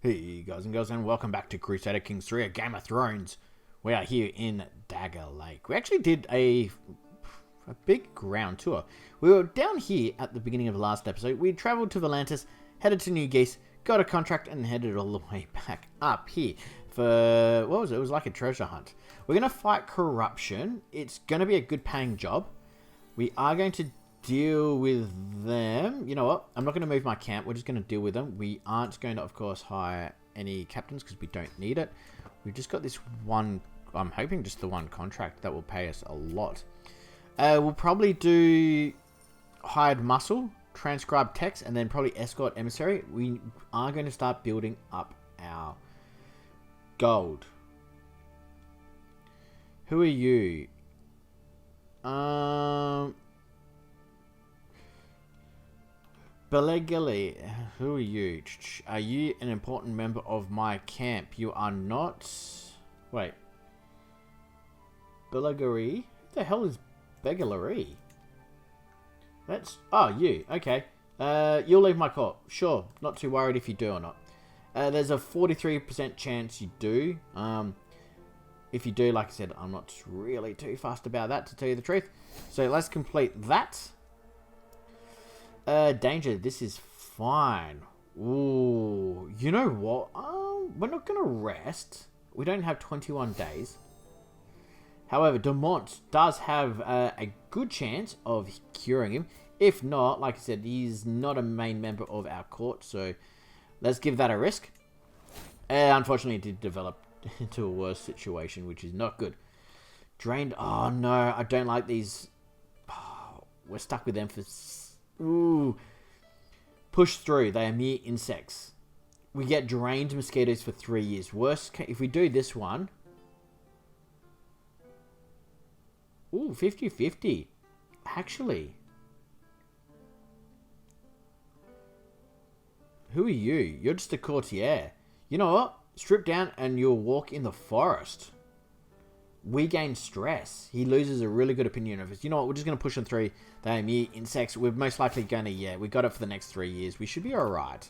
Hey guys and girls, and welcome back to Crusader Kings 3, a Game of Thrones. We are here in Dagger Lake. We actually did a big ground tour. We were down here at the beginning of the last episode. We travelled to Volantis, headed to New Geese, got a contract, and headed all the way back up here for, what was it? It was like a treasure hunt. We're going to fight corruption. It's going to be a good paying job. We are going to deal with them. You know what? I'm not going to move my camp. We're just going to deal with them. We aren't going to, of course, hire any captains because we don't need it. We've just got this one, I'm hoping just the one contract that will pay us a lot. We'll probably do hired muscle, transcribe text, and then probably escort emissary. We are going to start building up our gold. Who are you? Belegali, who are you? Are you an important member of my camp? You are not. Wait. Belegari? Who the hell is Begalari? That's. Oh, you. Okay. You'll leave my court. Sure. Not too worried if you do or not. There's a 43% chance you do. If you do, like I said, I'm not really too fussed about that, to tell you the truth. So let's complete that. Danger, this is fine. Ooh, you know what? We're not going to rest. We don't have 21 days. However, Demont does have a good chance of curing him. If not, like I said, he's not a main member of our court, so let's give that a risk. Unfortunately, it did develop into a worse situation, which is not good. Drained. Oh, no, I don't like these. Oh, we're stuck with them for... Ooh. Push through. They are mere insects. We get drained mosquitoes for 3 years. Worst case, if we do this one. Ooh, 50-50. Actually. Who are you? You're just a courtier. You know what? Strip down and you'll walk in the forest. We gain stress. He loses a really good opinion of us. You know what? We're just going to push them through. They are mere insects. We're most likely going to, yeah, we got it for the next 3 years. We should be alright.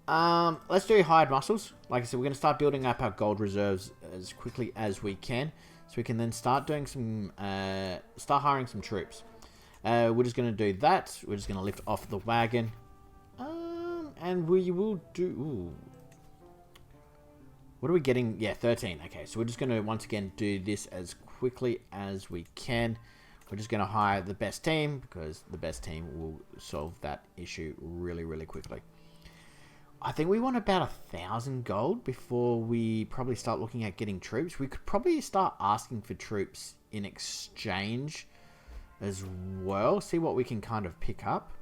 Let's do hired muscles. Like I said, we're going to start building up our gold reserves as quickly as we can. So we can then start doing some, start hiring some troops. We're just going to do that. We're just going to lift off the wagon. And we will do... Ooh. What are we getting? Yeah, 13. Okay, so we're just going to, once again, do this as quickly as we can. We're just going to hire the best team, because the best team will solve that issue really, really quickly. I think we want about 1,000 gold before we probably start looking at getting troops. We could probably start asking for troops in exchange as well. See what we can kind of pick up.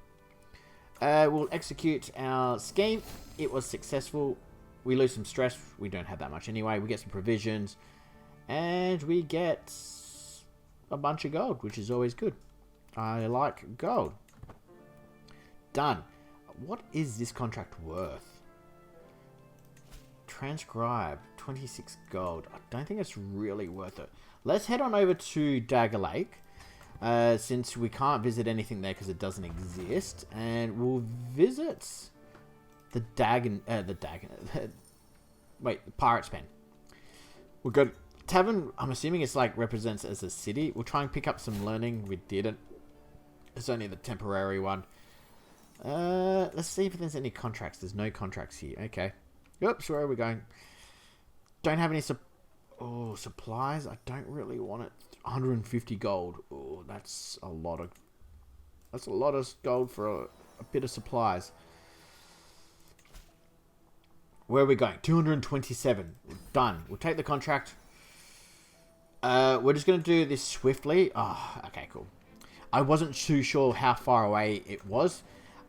We'll execute our scheme. It was successful. We lose some stress. We don't have that much anyway. We get some provisions. And we get a bunch of gold, which is always good. I like gold. Done. What is this contract worth? Transcribe. 26 gold. I don't think it's really worth it. Let's head on over to Dagger Lake. Since we can't visit anything there because it doesn't exist. And we'll visit... the Pirate's Pen. We'll go to Tavern. I'm assuming it's like represents as a city. We'll try and pick up some learning. We didn't. It's only the temporary one. Let's see if there's any contracts. There's no contracts here. Okay. Oops, where are we going? Don't have any supplies. I don't really want it. 150 gold. Oh, that's a lot of gold for a bit of supplies. Where are we going? 227. Done. We'll take the contract. We're just going to do this swiftly. Oh, okay, cool. I wasn't too sure how far away it was.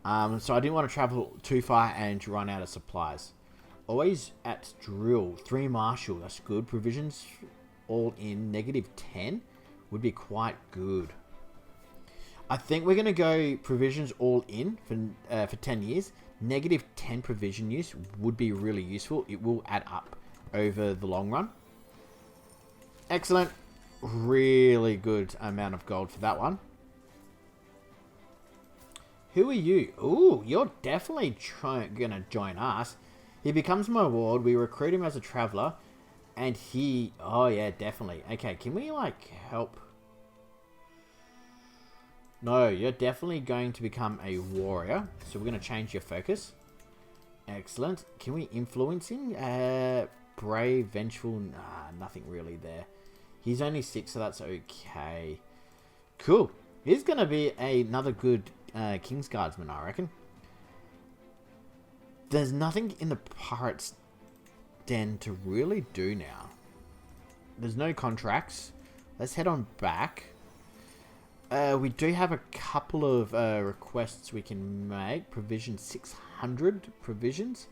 So I didn't want to travel too far and run out of supplies. Always at drill. 3 martial. That's good. Provisions all in. -10 would be quite good. I think we're going to go provisions all in for 10 years. -10 provision use would be really useful. It will add up over the long run. Excellent. Really good amount of gold for that one. Who are you? Ooh, you're definitely gonna join us. He becomes my ward. We recruit him as a traveler. And he... Oh, yeah, definitely. Okay, can we, like, help? No, you're definitely going to become a warrior. So we're going to change your focus. Excellent. Can we influence him? Brave, vengeful. Nah, nothing really there. He's only 6, so that's okay. Cool. He's going to be another good Kingsguardsman, I reckon. There's nothing in the pirate's den to really do now. There's no contracts. Let's head on back. We do have a couple of requests we can make. Provision 600 provisions.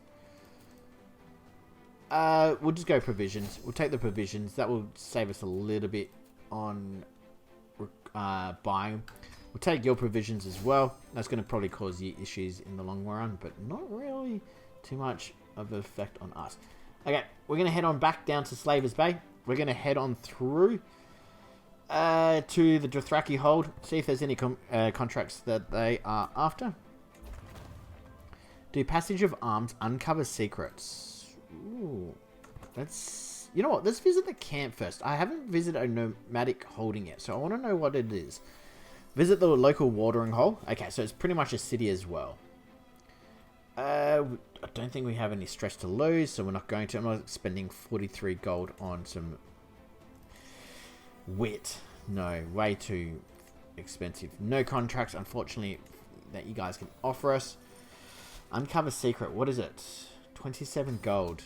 We'll just go provisions. We'll take the provisions. That will save us a little bit on buying. We'll take your provisions as well. That's going to probably cause you issues in the long run, but not really too much of an effect on us. Okay, we're going to head on back down to Slaver's Bay. We're going to head on through to the Dothraki hold. See if there's any contracts that they are after. Do passage of arms, uncover secrets. Ooh, let's... You know what? Let's visit the camp first. I haven't visited a nomadic holding yet, so I want to know what it is. Visit the local watering hole. Okay, so it's pretty much a city as well. I don't think we have any stress to lose, so we're not going to. I'm not spending 43 gold on some wit. No, way too expensive. No contracts, unfortunately, that you guys can offer us. Uncover secret. What is it? 27 gold.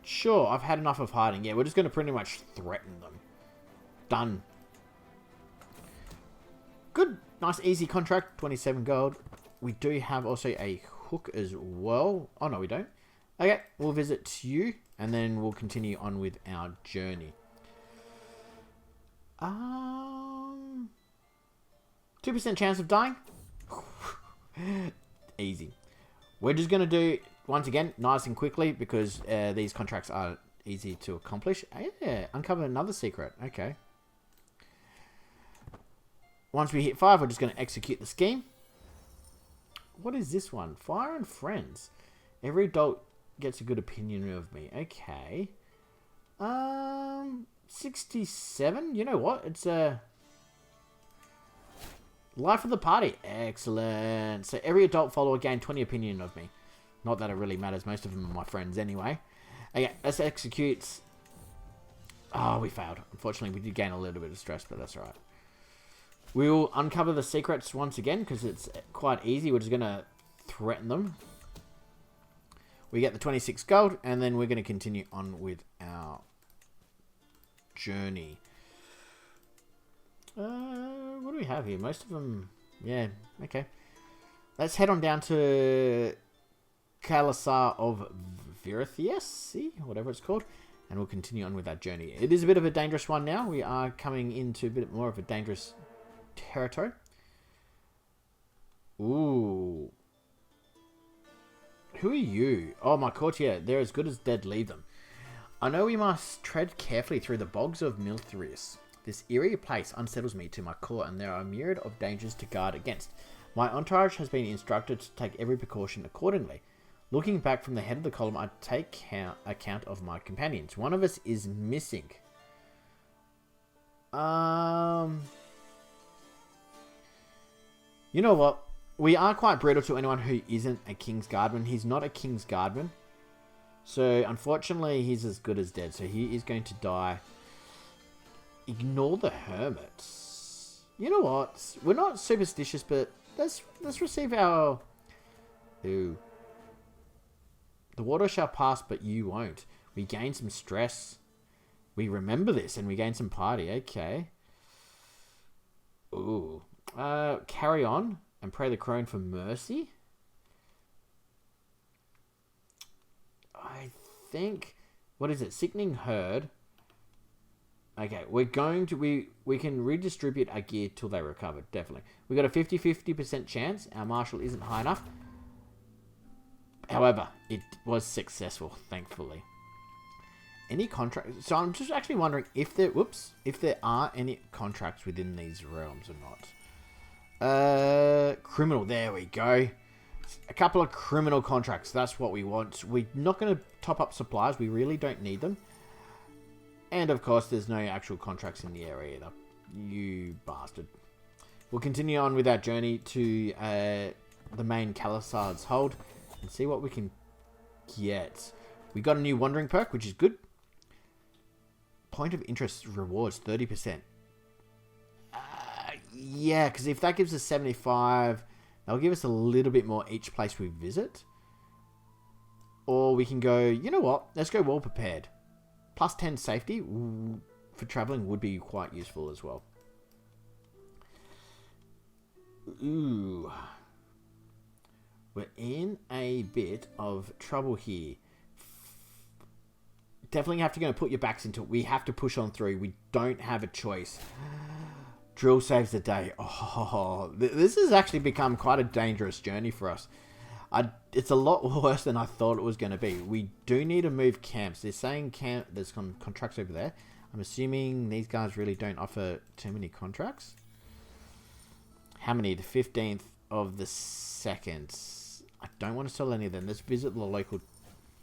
Sure, I've had enough of hiding. Yeah, we're just going to pretty much threaten them. Done. Good. Nice, easy contract. 27 gold. We do have also a hook as well. Oh, no, we don't. Okay, we'll visit you, and then we'll continue on with our journey. 2% chance of dying. Easy. We're just going to do, once again, nice and quickly, because these contracts are easy to accomplish. Yeah, uncover another secret. Okay. Once we hit 5, we're just going to execute the scheme. What is this one? Fire and Friends. Every adult gets a good opinion of me. Okay. 67. You know what? It's a... Life of the party. Excellent. So every adult follower gained 20 opinion of me. Not that it really matters. Most of them are my friends anyway. Okay, let's execute. Oh, we failed. Unfortunately, we did gain a little bit of stress, but that's alright. We will uncover the secrets once again, because it's quite easy. We're just going to threaten them. We get the 26 gold, and then we're going to continue on with our journey. What do we have here? Most of them... Yeah, okay. Let's head on down to Kalasar of Virithias, whatever it's called, and we'll continue on with that journey. It is a bit of a dangerous one now. We are coming into a bit more of a dangerous territory. Ooh. Who are you? Oh, my courtier. They're as good as dead. Leave them. I know we must tread carefully through the bogs of Milthrius. This eerie place unsettles me to my core, and there are a myriad of dangers to guard against. My entourage has been instructed to take every precaution accordingly. Looking back from the head of the column, I take account of my companions. One of us is missing. You know what? We are quite brutal to anyone who isn't a Kingsguardman. He's not a Kingsguardman. So, unfortunately, he's as good as dead. So, he is going to die. Ignore the hermits. You know what? We're not superstitious, but let's receive our... Ooh. The water shall pass, but you won't. We gain some stress. We remember this, and we gain some party. Okay. Ooh. Carry on, and pray the crone for mercy. I think... What is it? Sickening herd. Okay, we're going to... We can redistribute our gear till they recover, definitely. We got a 50% chance. Our marshal isn't high enough. However, it was successful, thankfully. Any contracts? So I'm just actually wondering if there... Whoops. If there are any contracts within these realms or not. Criminal. There we go. A couple of criminal contracts. That's what we want. We're not going to top up supplies. We really don't need them. And, of course, there's no actual contracts in the area either. You bastard. We'll continue on with our journey to the main Calisard's hold and see what we can get. We got a new wandering perk, which is good. Point of interest rewards 30%. Yeah, because if that gives us 75, that'll give us a little bit more each place we visit. Or we can go, you know what? Let's go well prepared. Plus 10 safety for traveling would be quite useful as well. Ooh. We're in a bit of trouble here. Definitely have to go and put your backs into it. We have to push on through. We don't have a choice. Drill saves the day. Oh, this has actually become quite a dangerous journey for us. It's a lot worse than I thought it was going to be. We do need to move camps. They're saying there's contracts over there. I'm assuming these guys really don't offer too many contracts. How many? The 15th of the 2nd. I don't want to sell any of them. Let's visit the local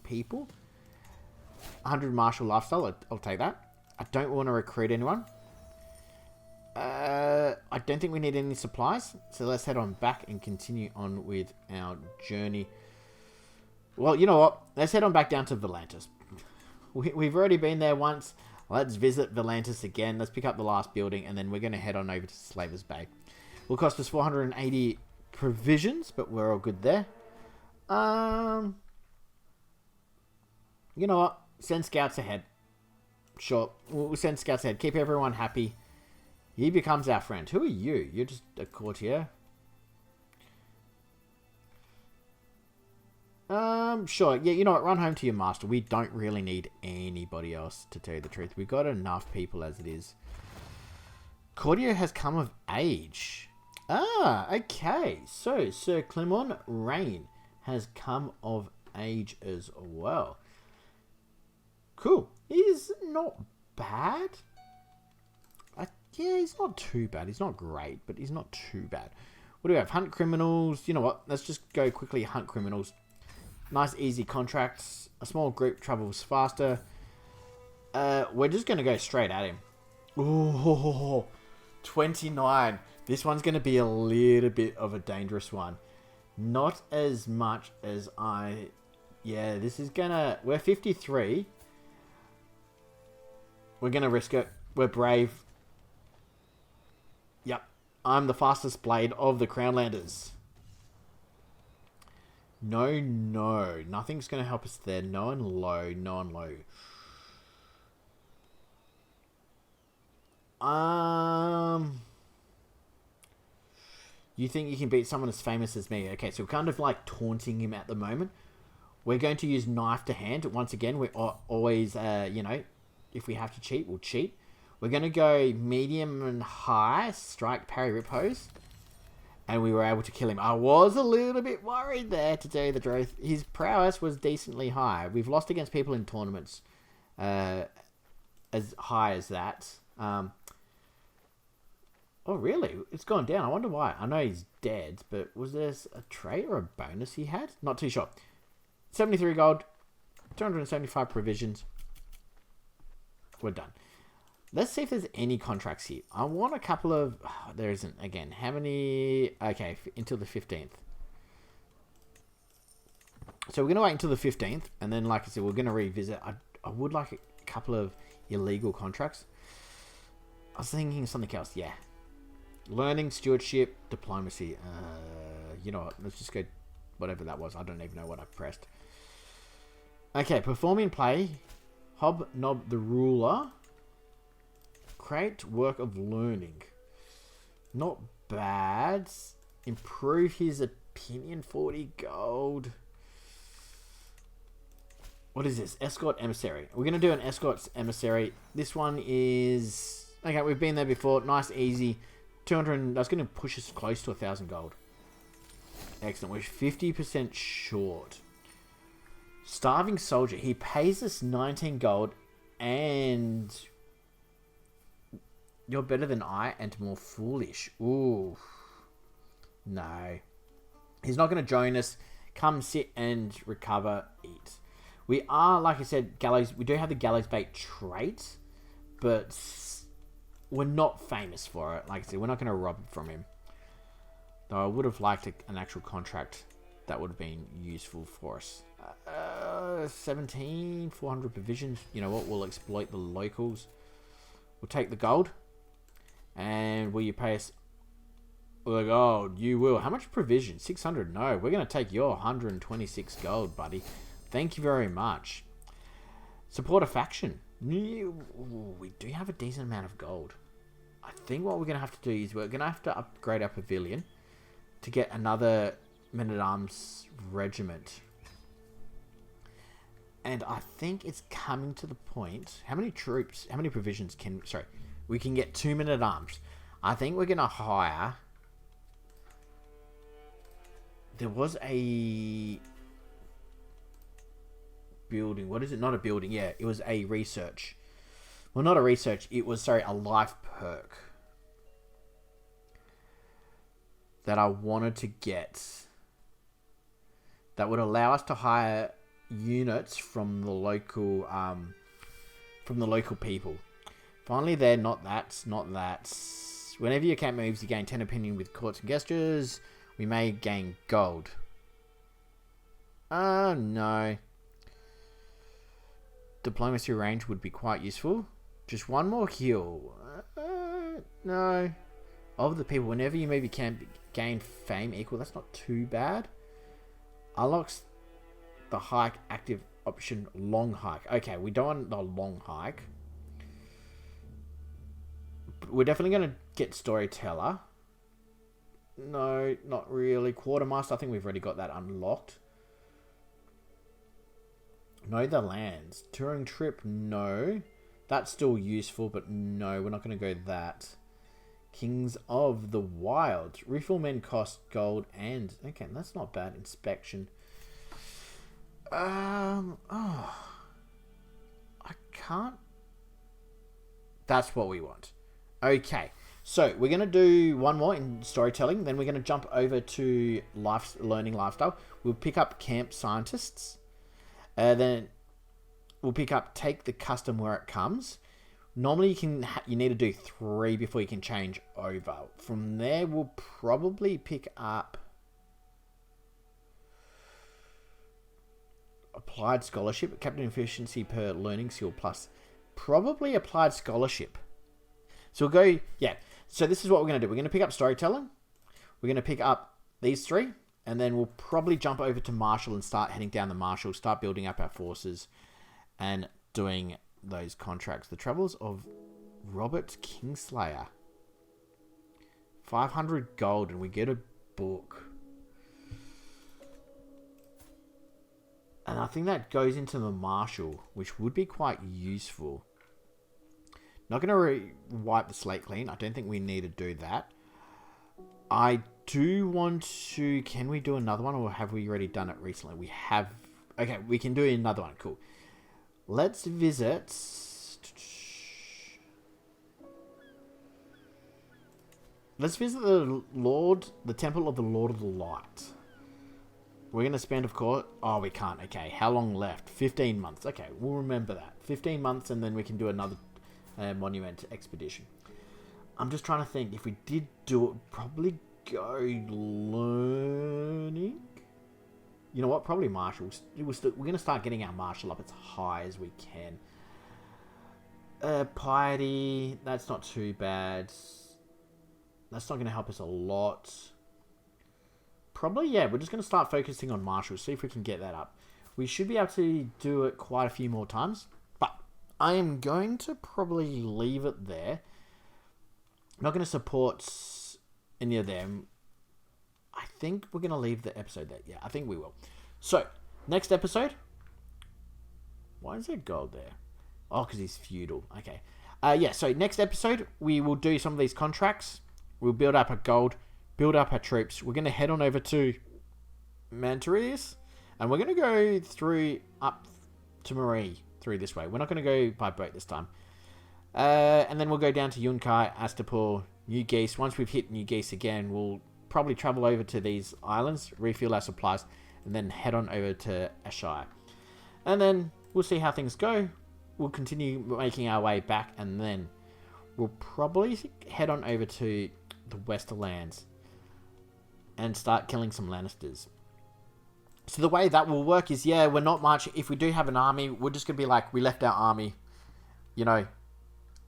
people. 100 martial lifestyle. I'll take that. I don't want to recruit anyone. I don't think we need any supplies, so let's head on back and continue on with our journey. Well, you know what? Let's head on back down to Volantis. We've already been there once. Let's visit Volantis again. Let's pick up the last building, and then we're going to head on over to Slaver's Bay. Will cost us 480 provisions, but we're all good there. You know what? Send scouts ahead. Sure, we'll send scouts ahead. Keep everyone happy. He becomes our friend. Who are you? You're just a courtier. Sure. Yeah, you know what? Run home to your master. We don't really need anybody else, to tell you the truth. We've got enough people as it is. Courtier has come of age. Ah, okay. So, Sir Clement Rain has come of age as well. Cool. He's not bad. Yeah, he's not too bad. He's not great, but he's not too bad. What do we have? Hunt criminals. You know what? Let's just go quickly hunt criminals. Nice, easy contracts. A small group travels faster. We're just going to go straight at him. Ooh, 29. This one's going to be a little bit of a dangerous one. Not as much as I... Yeah, this is going to... We're 53. We're going to risk it. We're brave. Yep. I'm the fastest blade of the Crownlanders. No. Nothing's going to help us there. No one low. You think you can beat someone as famous as me? Okay, so we're kind of like taunting him at the moment. We're going to use knife to hand. Once again, we're always, you know, if we have to cheat, we'll cheat. We're going to go medium and high, strike, parry, rip hose. And we were able to kill him. I was a little bit worried there, to tell you the truth. His prowess was decently high. We've lost against people in tournaments as high as that. Oh, really? It's gone down. I wonder why. I know he's dead, but was there a trait or a bonus he had? Not too sure. 73 gold, 275 provisions. We're done. Let's see if there's any contracts here. I want a couple of... Oh, there isn't. Again, how many... Okay, until the 15th. So we're going to wait until the 15th. And then, like I said, we're going to revisit. I would like a couple of illegal contracts. I was thinking something else. Yeah. Learning, stewardship, diplomacy. You know what? Let's just go... Whatever that was. I don't even know what I pressed. Okay, perform in play. Hobnob the ruler. Create work of learning. Not bad. Improve his opinion. 40 gold. What is this? Escort emissary. We're going to do an escort emissary. This one is... Okay, we've been there before. Nice, easy. 200... That's going to push us close to 1,000 gold. Excellent. We're 50% short. Starving soldier. He pays us 19 gold and... You're better than I and more foolish. Ooh. No. He's not going to join us. Come sit and recover, eat. We are, like I said, gallows. We do have the gallows bait trait, but we're not famous for it. Like I said, we're not going to rob from him. Though I would have liked an actual contract that would have been useful for us. 400 provisions. You know what? We'll exploit the locals. We'll take the gold. And will you pay us the gold? You will. How much provision? 600. No, we're going to take your 126 gold, buddy. Thank you very much. Support a faction. We do have a decent amount of gold. I think what we're going to have to do is we're going to have to upgrade our pavilion to get another men-at-arms regiment. And I think it's coming to the point. How many troops, how many provisions can... Sorry. We can get 2 men-at-arms. I think we're going to hire... There was a... building. What is it? Not a building. Yeah, it was a research. Well, not a research. It was, sorry, a life perk. That I wanted to get. That would allow us to hire units from the local people. Finally, they're not that. Whenever your camp moves, you gain 10 opinion with courts and gestures. We may gain gold. No. Diplomacy range would be quite useful. Just one more heal. No. Of the people, whenever you move, you can gain fame equal. That's not too bad. Unlocks the hike active option long hike. Okay, we don't want the long hike. We're definitely going to get storyteller. No, not really. Quartermaster, I think we've already got that unlocked. Know the lands. Touring trip, no. That's still useful, but no, we're not going to go that. Kings of the Wild. Refill men cost gold and... Okay, that's not bad. Inspection. I can't... That's what we want. Okay, so we're going to do one more in storytelling. Then we're going to jump over to learning lifestyle. We'll pick up camp scientists. Then we'll pick up take the custom where it comes. Normally you need to do 3 before you can change over. From there we'll probably pick up applied scholarship, captain efficiency per learning skill plus. Probably applied scholarship. So we'll go, yeah. So this is what we're going to do. We're going to pick up storytelling. We're going to pick up these 3. And then we'll probably jump over to Marshall and start heading down the Marshall, start building up our forces and doing those contracts. The Travels of Robert Kingslayer. 500 gold and we get a book. And I think that goes into the Marshall, which would be quite useful. Not going to wipe the slate clean. I don't think we need to do that. I do want to... Can we do another one or have we already done it recently? We have... Okay, we can do another one. Cool. Let's visit... Let's visit the Temple of the Lord of the Light. We're going to spend, of course... Oh, we can't. Okay, how long left? 15 months. Okay, we'll remember that. 15 months and then we can do another monument expedition. I'm just trying to think. If we did do it, probably go learning. You know what? Probably Marshall. We're going to start getting our Marshall up as high as we can. Piety. That's not too bad. That's not going to help us a lot. Probably, yeah. We're just going to start focusing on Marshall. See if we can get that up. We should be able to do it quite a few more times. But I am going to probably leave it there. Not going to support any of them. I think we're going to leave the episode there. Yeah, I think we will. So, next episode. Why is there gold there? Oh, because he's feudal. Okay. Yeah, so next episode, we will do some of these contracts. We'll build up our gold, build up our troops. We're going to head on over to Mantorius. And we're going to go through up to Marie through this way. We're not going to go by boat this time. And then we'll go down to Yunkai, Astapor, New Geese. Once we've hit New Geese again, we'll probably travel over to these islands, refuel our supplies, and then head on over to Ashire. And then we'll see how things go. We'll continue making our way back, and then we'll probably head on over to the Westerlands and start killing some Lannisters. So the way that will work is, yeah, we're not much. If we do have an army, we're just going to be like, we left our army, you know,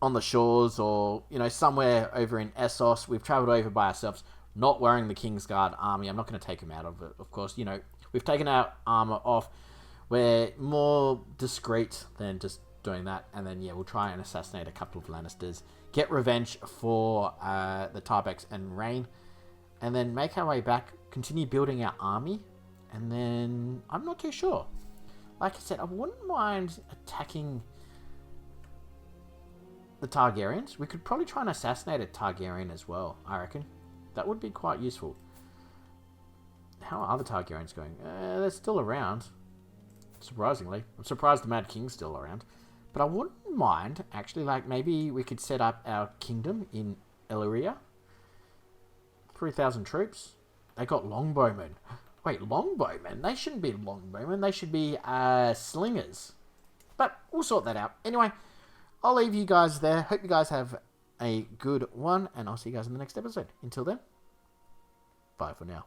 on the shores, or, you know, somewhere over in Essos. We've travelled over by ourselves, not wearing the Kingsguard army. I'm not going to take them out of it, of course. You know, we've taken our armour off. We're more discreet than just doing that. And then, yeah, we'll try and assassinate a couple of Lannisters, get revenge for the Tarbex and Rain, and then make our way back, continue building our army. And then, I'm not too sure. Like I said, I wouldn't mind attacking the Targaryens. We could probably try and assassinate a Targaryen as well, I reckon. That would be quite useful. How are the Targaryens going? They're still around, surprisingly. I'm surprised the Mad King's still around. But I wouldn't mind, actually, like, maybe we could set up our kingdom in Valyria. 3,000 troops. They got longbowmen. Wait, longbowmen? They shouldn't be longbowmen. They should be slingers. But we'll sort that out. Anyway, I'll leave you guys there. Hope you guys have a good one, and I'll see you guys in the next episode. Until then, bye for now.